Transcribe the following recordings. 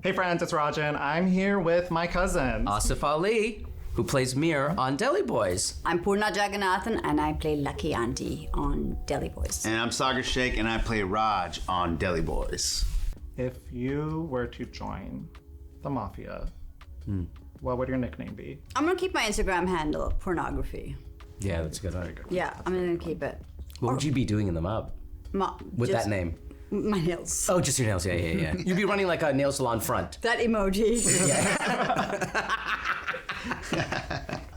Hey friends, it's Rajen. I'm here with my cousins. Asif Ali, who plays Mir on Deli Boys. I'm Poorna Jagannathan and I play Lucky Auntie on Deli Boys. And I'm Saagar Shaikh and I play Raj on Deli Boys. If you were to join the Mafia, what would your nickname be? I'm gonna keep my Instagram handle, pornography. Yeah, that's a good one. Yeah, I'm gonna keep it. What would you be doing in the mob with that name? My nails. Oh, just your nails. Yeah. You'd be running like a nail salon front. That emoji.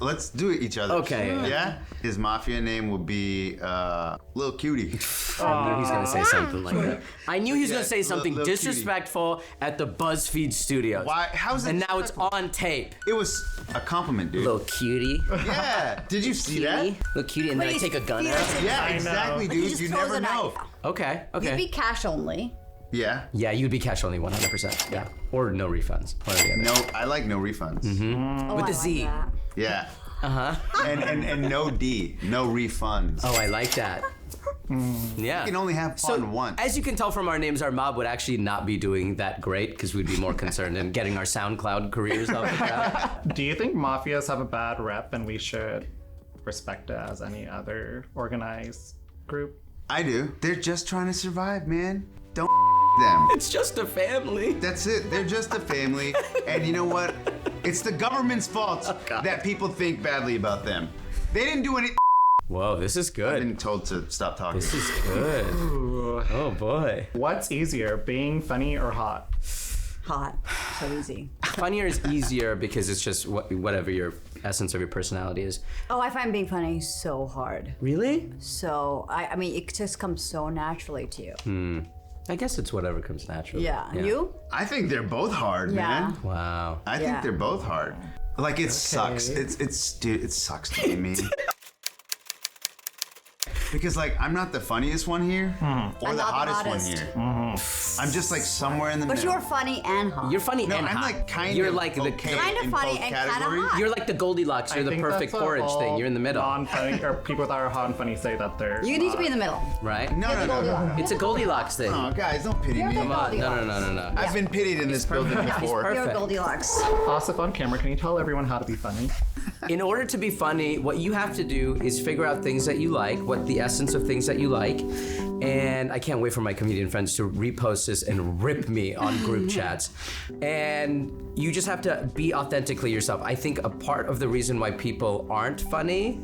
Let's do it each other. Okay. Yeah? His Mafia name would be Lil Cutie. I knew he was going to say something like that. I knew he was going to say something Lil Cutie. disrespectful at the BuzzFeed studios. Why? How's it? And now it's on tape. It was a compliment, dude. Little cutie. Yeah. Did you see that? Little cutie, and then I take a gun out. Yeah, I know. exactly, Like, he dude. just You throws never a know. knife. Okay. You'd be cash only. Yeah. Yeah, you'd be cash only 100%. Yeah. Or no refunds. One or the other. No, I like no refunds. Oh, With I the Z. Like that. Yeah. And no D, no refunds. Oh, I like that. Yeah. You can only have fun once. As you can tell from our names, our mob would actually not be doing that great because we'd be more concerned in getting our SoundCloud careers off the ground. Do you think mafias have a bad rep and we should respect it as any other organized group? I do. They're just trying to survive, man. Don't them. It's just a family. That's it. They're just a family. And you know what? It's the government's fault that people think badly about them. They didn't do any. Whoa, this is I've good. been told to stop talking. This is good. Ooh. Oh boy. What's easier, being funny or hot? Hot. So easy. Funnier is easier because it's just whatever your essence of your personality is. Oh, I find being funny so hard. Really? So, I mean, it just comes so naturally to you. I guess it's whatever comes naturally. Yeah. You? I think they're both hard, Yeah. man. Wow. I think Yeah. they're both hard. Like it sucks. Dude, it sucks to be me. Because like I'm not the funniest one here or I'm the not the hottest one hottest. here. I'm just like somewhere in the But middle. you're funny and hot. You're funny No, and I'm hot. like kind You're of like the okay Kind of in funny both and kinda categories. hot. You're like the Goldilocks. You're I the think perfect that's what porridge thing. all You're in the middle, Non-funny or people that are hot and funny say that they're. You need to be in the middle. right? No. It's a Goldilocks thing. Oh, guys, don't pity me. Come on. No. I've been pitied in this building before. perfect. You're Goldilocks. Asif, on camera, can you tell everyone how to be funny? In order to be funny, what you have to do is figure out things that you like, what the essence of things that you like. And I can't wait for my comedian friends to repost this and rip me on group chats. And you just have to be authentically yourself. I think a part of the reason why people aren't funny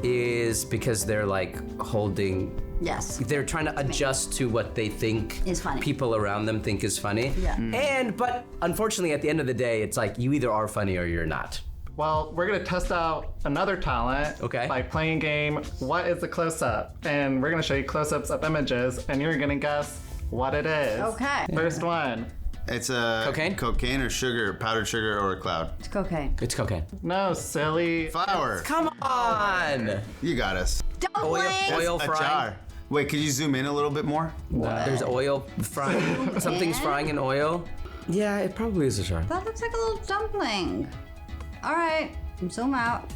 is because they're like holding. Yes. They're trying to adjust to what they think Is funny. people around them think is funny. Yeah. But unfortunately, at the end of the day, it's like you either are funny or you're not. Well, we're gonna test out another talent by playing a game, What is the Close-Up? And we're gonna show you close-ups of images, and you're gonna guess what it is. Okay. First one. It's a cocaine or sugar, powdered sugar or a cloud. It's cocaine. It's cocaine. No, silly. Flour. Come on! You got us. Dumpling! Oil A frying. jar. Wait, could you zoom in a little bit more? There's oil frying. Something's frying in oil. Yeah, it probably is a jar. That looks like a little dumpling. All right, zoom out.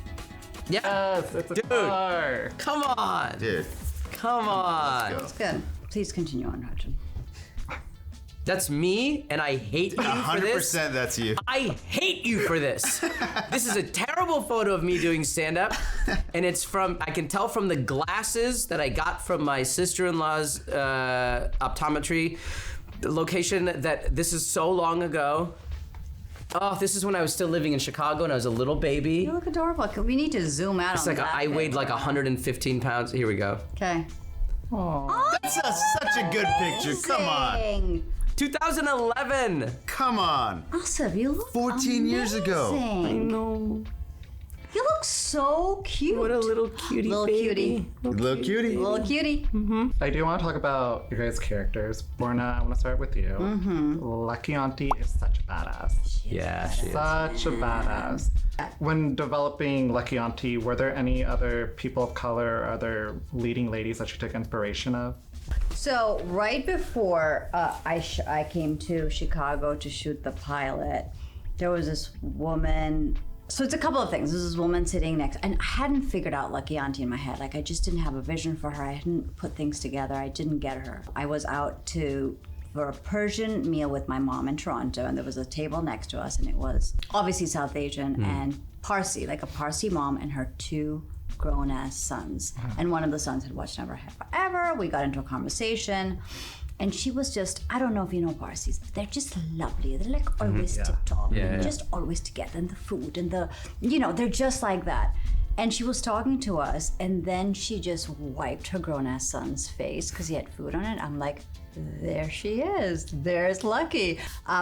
Yes, it's a star. Come on! Dude. Come on! Let's It's good. Please continue on, Rajen. That's me, and I hate you for this. 100% that's you. I hate you for this. This is a terrible photo of me doing stand-up, and it's from, I can tell from the glasses that I got from my sister-in-law's optometry location that this is so long ago. Oh, this is when I was still living in Chicago and I was a little baby. You look adorable. We need to zoom out It's on like that. I weighed like 115 pounds. Here we go. Okay. That's such a good picture. Come on. 2011. Come on. Asif, you look 14 years ago. amazing. No. You look so cute. What a little cutie Little baby. Little cutie. Little cutie. I do want to talk about your guys' characters. Poorna, I want to start with you. Lucky Auntie is such a badass. Yeah, she is. Such a badass. When developing Lucky Auntie, were there any other people of color or other leading ladies that you took inspiration of? So right before I came to Chicago to shoot the pilot, there was this woman. So it's a couple of things. There's this woman sitting next, and I hadn't figured out Lucky Auntie in my head. Like I just didn't have a vision for her. I hadn't put things together. I didn't get her. I was out to for a Persian meal with my mom in Toronto, and there was a table next to us, and it was obviously South Asian and Parsi, like a Parsi mom and her 2 grown-ass sons. And one of the sons had watched Never Have I Ever. We got into a conversation. And she was just, I don't know if you know Parsis, but they're just lovely. They're like always tip-top. Just always together. And the food and they're just like that. And she was talking to us, and then she just wiped her grown-ass son's face because he had food on it. I'm like, there she is. There's Lucky.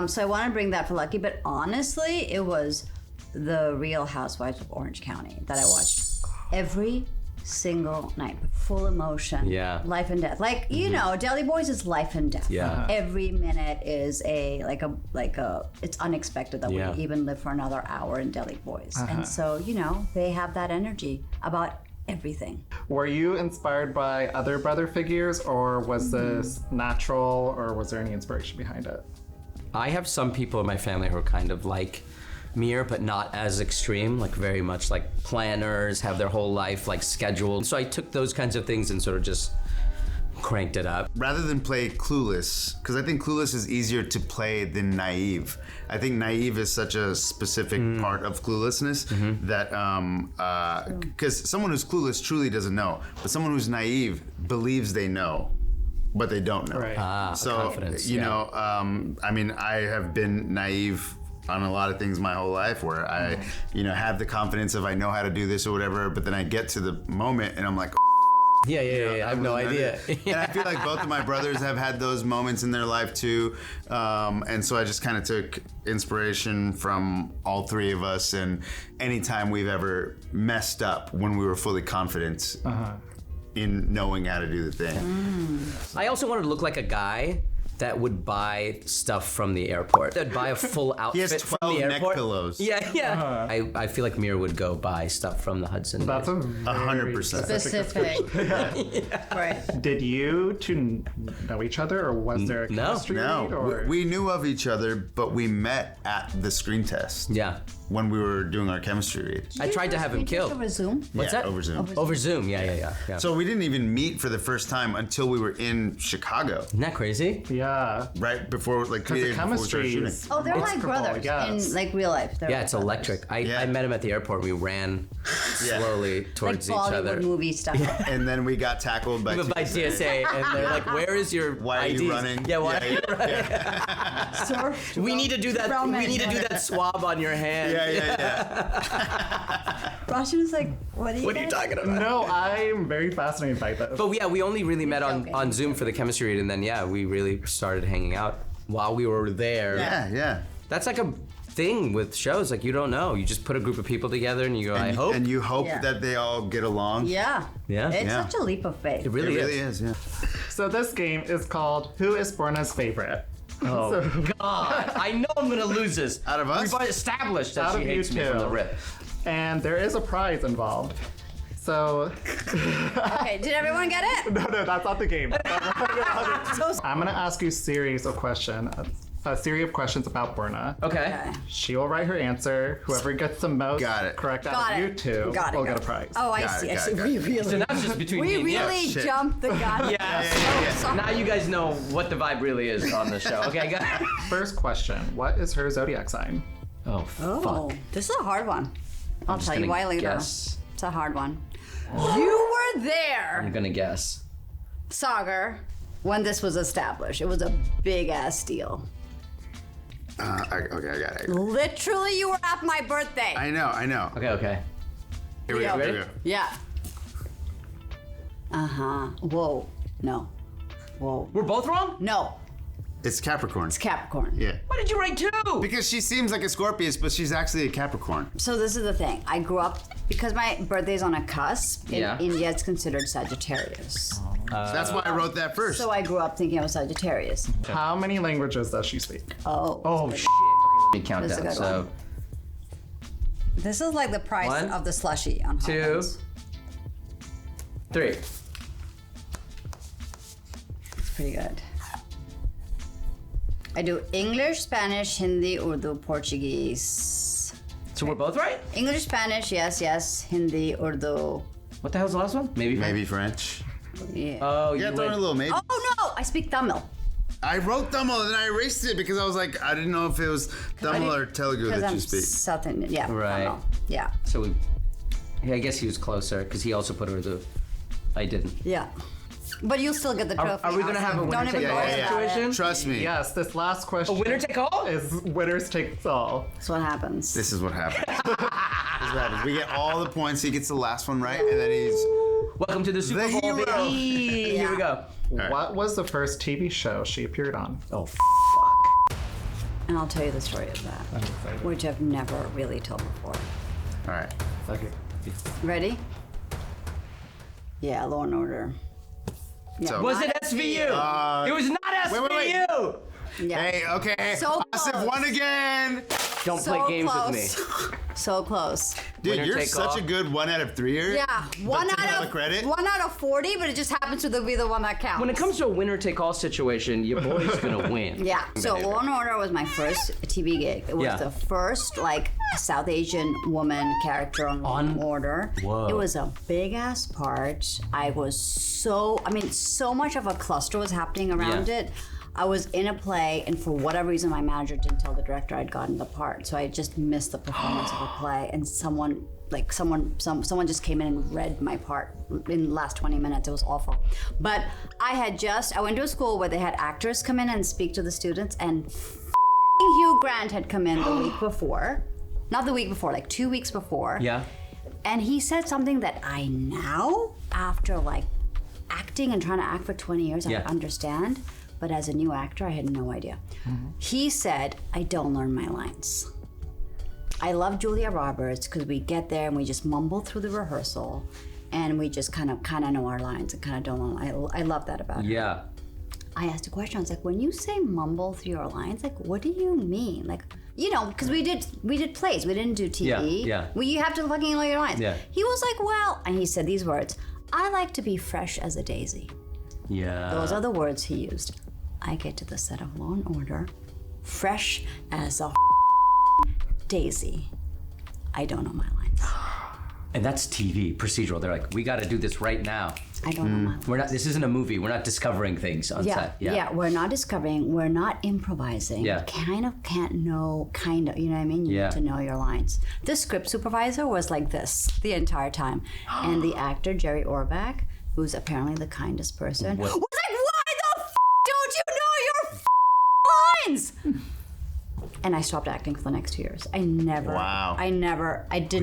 So I want to bring that for Lucky, but honestly, it was the Real Housewives of Orange County that I watched every single night, full emotion, life and death. Like Deli Boys is life and death. Yeah. Every minute is it's unexpected that we even live for another hour in Deli Boys, and so they have that energy about everything. Were you inspired by other brother figures, or was this natural, or was there any inspiration behind it? I have some people in my family who are kind of like Mir, but not as extreme, like very much like planners, have their whole life like scheduled. So I took those kinds of things and sort of just cranked it up. Rather than play Clueless, because I think Clueless is easier to play than Naive. I think Naive is such a specific part of cluelessness that, because someone who's clueless truly doesn't know, but someone who's naive believes they know, but they don't know. Right. So, confidence, I mean, I have been naive on a lot of things my whole life where I, have the confidence of I know how to do this or whatever, but then I get to the moment and I'm like, I have no idea. And I feel like both of my brothers have had those moments in their life too. And so I just kind of took inspiration from all 3 of us, and anytime we've ever messed up when we were fully confident in knowing how to do the thing. I also wanted to look like a guy that would buy stuff from the airport. That'd buy a full outfit He has from 12 the neck airport. pillows. Yeah. I feel like Mir would go buy stuff from the Hudson. That's a 100%. Specific. Right. Did you 2 know each other, or was there a chemistry read, No, or? we knew of each other, but we met at the screen test. Yeah. When we were doing our chemistry read. I tried to have him killed. Over Zoom? What's Yeah, that? over Zoom. Over Zoom, yeah. So we didn't even meet for the first time until we were in Chicago. Isn't that crazy? Yeah. Right before, like 3 Because the days before we started chemistry shooting. is Oh, they're like inseparable, brothers yes. in like real life. They're Yeah, like it's brothers. electric. I met him at the airport. We ran slowly Like towards each Bollywood other. movie stuff. And then we got tackled by By TSA, and they're like, "Where is your Why are IDs?" you running? Yeah, why are you running? Sir, We need to do that. Brown We man. need to do that swab on your hand. Russian is like, what are you talking about? No, I'm very fascinated by this. But yeah, we only really met joking. on Zoom for the chemistry read, and then we really started hanging out while we were there. Yeah. That's like a thing with shows. Like, you don't know. You just put a group of people together, and you go, I hope. And you hope Yeah. that they all get along. Yeah. Yeah. It's Yeah. such a leap of faith. It really, It really is, yeah. So this game is called Who is Poorna's Favorite? Oh, God. I know I'm going to lose this. Out of us? We've already established that Out she of you hates me from the two. rip. And there is a prize involved. So, Okay, did everyone get it? no, that's not the game. I'm gonna ask you a series of questions about Poorna. Okay. She will write her answer. Whoever gets the most Got it. correct out Got of it. you 2 Got it, will got get a it. prize. Oh, I Got see. it, I got see. it, got We it. So really, now it's just between me we and you. really Shit. jumped the gun. Yeah. Now you guys know what the vibe really is on the show. Okay, guys. First question: what is her zodiac sign? Oh, Oh, fuck. this is a hard one. I'll just tell you gonna why later. guess. It's a hard one. You were there, I'm gonna guess. Saagar, when this was established. It was a big ass deal. Okay, I got it. Literally, you were at my birthday. I know. Okay. Here we go. Leo. Here we go. Yeah. Whoa. No. Whoa. We're both wrong? No. It's Capricorn. It's Capricorn. Yeah. Why did you write 2? Because she seems like a Scorpius, but she's actually a Capricorn. So this is the thing. I grew up because my birthday's on a cusp. In Yeah. India, it's considered Sagittarius. So that's why I wrote that first. So I grew up thinking I was Sagittarius. How many languages does she speak? Oh. Oh, shit. Let me count This is a down. good So, one. This is like the price 1, of the slushie on Hot 2, Ones. 3. It's pretty good. I do English, Spanish, Hindi, Urdu, Portuguese. So we're both right? English, Spanish, yes. Hindi, Urdu. What the hell's the last one? Maybe. Maybe French. Yeah. Oh, Yeah, you throw in a went. little maybe. Oh no! I speak Tamil. I wrote Tamil and I erased it because I was like, I didn't know if it was Tamil or Telugu that you speak. Something, yeah. Right. Tamil. Yeah. So I guess he was closer because he also put her to. I didn't. Yeah. But you'll still get the trophy. Are we gonna have a winner take all situation? Trust me. Yes, this last question. A winner take all? Is winners take all. That's what happens. This is what happens. This is what happens. We get all the points. He gets the last one right, and then he's Welcome to the Super the Bowl, hero. baby. Here we go. right. What was the first TV show she appeared on? Oh, fuck. And I'll tell you the story of that, I'm excited. which I've never really told before. All right. Okay. Ready? Yeah, Law and Order. Yeah, So- Was not it SVU? It was not SVU. wait. Yeah. Hey, okay. So Asif close. won again. Don't So play games close. with me. So close. Dude, Winner you're take such all. a good 1 out of 3-er. Yeah, one to have out the of credit? 1 out of 40, but it just happens to be the one that counts. When it comes to a winner take all situation, your boy's gonna win. Yeah. So Law and Order was my first TV gig. It was Yeah. the first like South Asian woman character on Law and Order. Whoa. It was a big ass part. I was so much of a cluster was happening around Yeah. it. I was in a play, and for whatever reason, my manager didn't tell the director I'd gotten the part, so I just missed the performance of a play. And someone just came in and read my part in the last 20 minutes. It was awful. But I went to a school where they had actors come in and speak to the students, and Hugh Grant had come in the week before. Not the week before, like 2 weeks before. Yeah. And he said something that I now, after like acting and trying to act for 20 years, Yeah. I understand. But as a new actor, I had no idea. He said, I don't learn my lines. I love Julia Roberts because we get there and we just mumble through the rehearsal and we just kind of know our lines and kind of don't know. I love that about her. Yeah. I asked a question. I was like, when you say mumble through your lines, like, what do you mean? Like, you know, because we did plays. We didn't do TV. Yeah. You have to fucking know your lines. Yeah. He was like, well, and he said these words, I like to be fresh as a daisy. Yeah. Those are the words he used. I get to the set of Law and Order, fresh as a daisy. I don't know my lines. And that's TV, procedural. They're like, we got to do this right now. I don't know my lines. This isn't a movie. We're not discovering things on set. Yeah, we're not discovering, we're not improvising. Yeah. You kind of can't know, you know what I mean? You Yeah. need to know your lines. The script supervisor was like this the entire time. And the actor, Jerry Orbach, who's apparently the kindest person, was like, why the don't you know your lines? And I stopped acting for the next 2 years. I didn't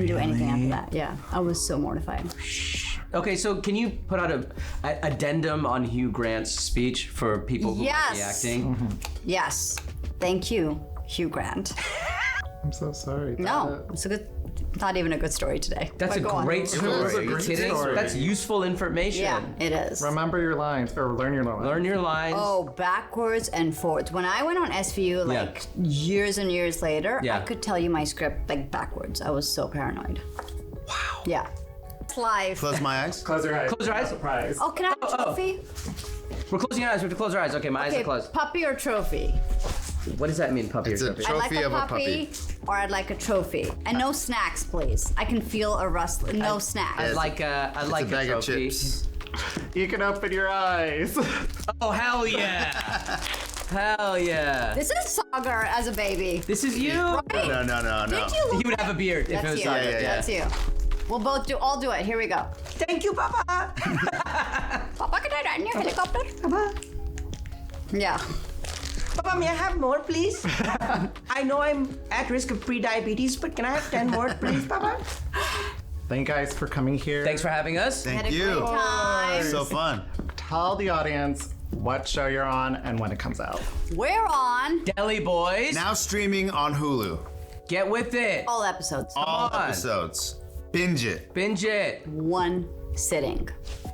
do anything after that. Yeah, I was so mortified. Okay, so can you put out a addendum on Hugh Grant's speech for people who might be acting? Yes. Thank you, Hugh Grant. I'm so sorry. No, it's not even a good story today. That's But a go on. great story. It is a Are you great kidding? story. That's useful information. Yeah, it is. Remember your lines, or learn your lines. Learn your lines. Oh, backwards and forwards. When I went on SVU, like years and years later, Yeah. I could tell you my script like backwards. I was so paranoid. Wow. Yeah. It's live. Close my eyes. Close your eyes. Close your eyes. Surprise. Oh, can I have a trophy? We're closing our eyes. We have to close our eyes. Okay, my eyes Okay, are closed. puppy or trophy? What does that mean, puppy It's or a trophy? I'd like Trophy a of a puppy, puppy. or I'd like a trophy. And no snacks, please. I can feel a rustle. No snacks. I'd like a It's a bag of trophy. chips. You can open your eyes. Oh, hell yeah. Hell yeah. This is Saagar as a baby. This is you. Right? No. Did you He look would have a beard if it That's was you. Saagar. Yeah. That's you. We'll both all do it. Here we go. Thank you, Papa. Papa, can I ride in your helicopter? Papa. Yeah. Papa, may I have more, please? I know I'm at risk of pre-diabetes, but can I have 10 more, please, Papa? Thank you guys for coming here. Thanks for having us. Had Thank a you. great time. So fun. Tell the audience what show you're on and when it comes out. We're on Deli Boys. Now streaming on Hulu. Get with it. all episodes. All on. episodes. Binge it. Binge it. One sitting.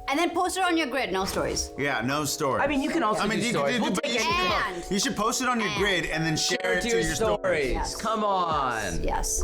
And then post it on your grid. No stories. Yeah, no story. I mean, you can also do stories. We'll but take you should, anything. And you should post it on your grid and then share it to to your your stories. Yes. Come on. Yes.